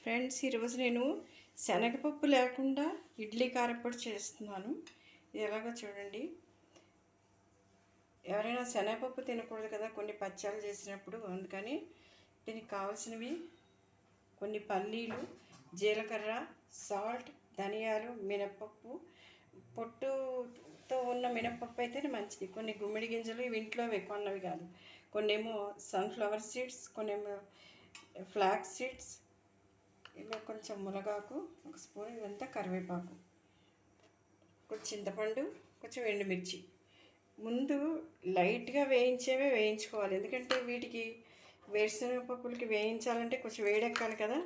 Friends, ఈరోజు నేను శనగపప్పు లేకుండా ఇడ్లీ కారప్పొడి చేస్తున్నాను. ఇది ఎలాగో చూడండి. ఎవరైనా శనగపప్పు తినకూడదు కదా కొన్ని పచ్చళ్ళు చేసినప్పుడు, అందుకని దీనికి కావాల్సినవి కొన్ని పల్లీలు, జీలకర్ర, సాల్ట్, ధనియాలు, మినపప్పు. పొట్టుతో ఉన్న మినపప్పు అయితేనే మంచిది. కొన్ని గుమ్మిడి గింజలు ఇవి ఇంట్లో కొన్నవి కాదు. కొన్నేమో సన్ఫ్లవర్ సీడ్స్, కొన్నేమో ఫ్లాక్స్ సీడ్స్, ఇలా కొంచెం మునగాకు, ఒక స్పూన్, ఇదంతా కరివేపాకు, కొంచెం చింతపండు, కొంచెం ఎండుమిర్చి. ముందు లైట్గా వేయించేవే వేయించుకోవాలి, ఎందుకంటే వీటికి వేరుశనగపప్పులకి వేయించాలంటే కొంచెం వేడెక్కాలి కదా.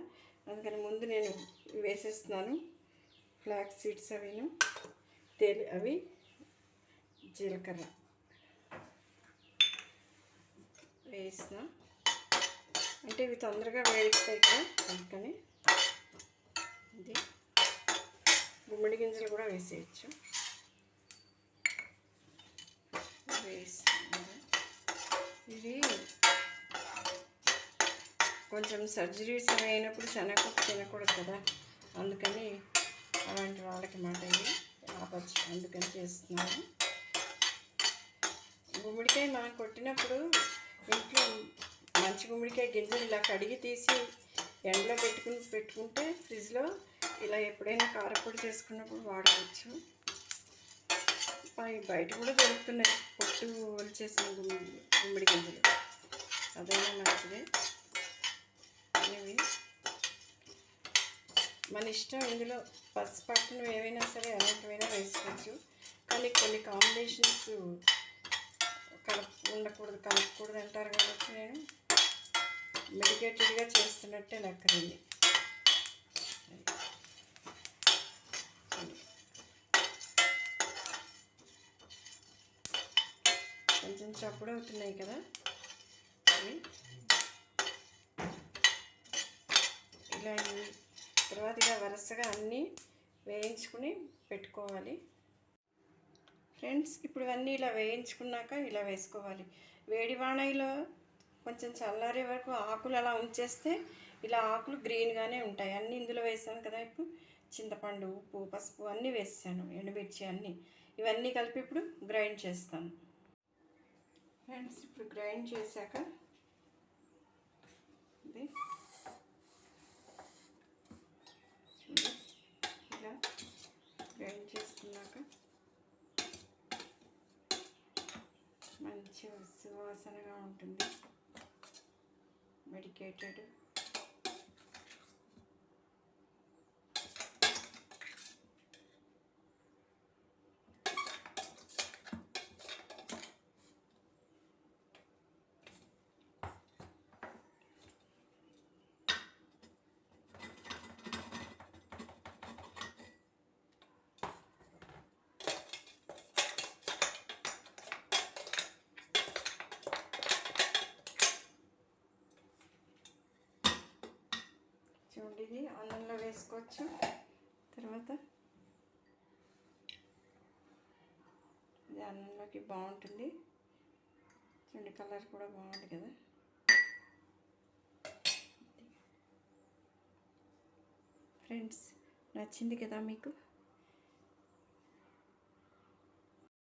అందుకని ముందు నేను వేసేస్తున్నాను. ఫ్లాక్స్ సీడ్స్ అవి జీలకర్ర వేసిన, అంటే ఇవి తొందరగా వేడిస్తాయి కదా, అందుకని ఇది గుమ్మడి గింజలు కూడా వేసేయచ్చు. ఇది కొంచెం సర్జరీస్ అయినప్పుడు శనగపప్పు తినకూడదు కదా, అందుకని అలాంటి వాళ్ళకి మాట ఇది ఆపచ్చు, అందుకని చేస్తున్నాను. గుమ్మడికాయ మనం కొట్టినప్పుడు ఇంట్లో మంచి గుమ్మడికాయ గింజలు ఇలా కడిగి తీసి ఎండలో పెట్టుకుంటే ఫ్రిడ్జ్లో ఇలా ఎప్పుడైనా కారపొడి చేసుకున్నప్పుడు వాడుకోవచ్చు. బయట కూడా దొరుకుతున్నాయి పొట్టు ఒలిచేసిన గుమ్మడి గింజలు, అదైనా మంచిదే. ఇవి మన ఇష్టం, ఇందులో పసుపట్టును ఏవైనా సరే అలాంటివైనా వేసుకోవచ్చు. కానీ కొన్ని కాంబినేషన్స్ కలపకూడదు అంటారు కాబట్టి నేను మెడికేటెడ్గా చేస్తున్నట్టే లెక్కదండి. కొంచెం చప్పుడు అవుతున్నాయి కదా, ఇలా తర్వాత ఇలా వరుసగా అన్నీ వేయించుకుని పెట్టుకోవాలి. ఫ్రెండ్స్, ఇప్పుడు ఇవన్నీ ఇలా వేయించుకున్నాక ఇలా వేసుకోవాలి. వేడి వాణయిలో కొంచెం చల్లారే వరకు ఆకులు అలా ఉంచేస్తే ఇలా ఆకులు గ్రీన్గానే ఉంటాయి. అన్నీ ఇందులో వేసాను కదా. ఇప్పుడు చింతపండు, ఉప్పు, పసుపు అన్నీ వేసాను, ఎండుమిర్చి అన్నీ, ఇవన్నీ కలిపి ఇప్పుడు గ్రైండ్ చేస్తాను. ఫ్రెండ్స్, ఇప్పుడు గ్రైండ్ చేశాక ఇది ఇలా గ్రైండ్ చేసుకున్నాక మంచి సువాసనగా ఉంటుంది, మెడికేటెడ్. చూడండి, ఇది అన్నంలో వేసుకోవచ్చు. తర్వాత ఇది అన్నంలోకి బాగుంటుంది. చూడండి, కలర్ కూడా బాగుంది కదా. ఫ్రెండ్స్, నచ్చింది కదా మీకు?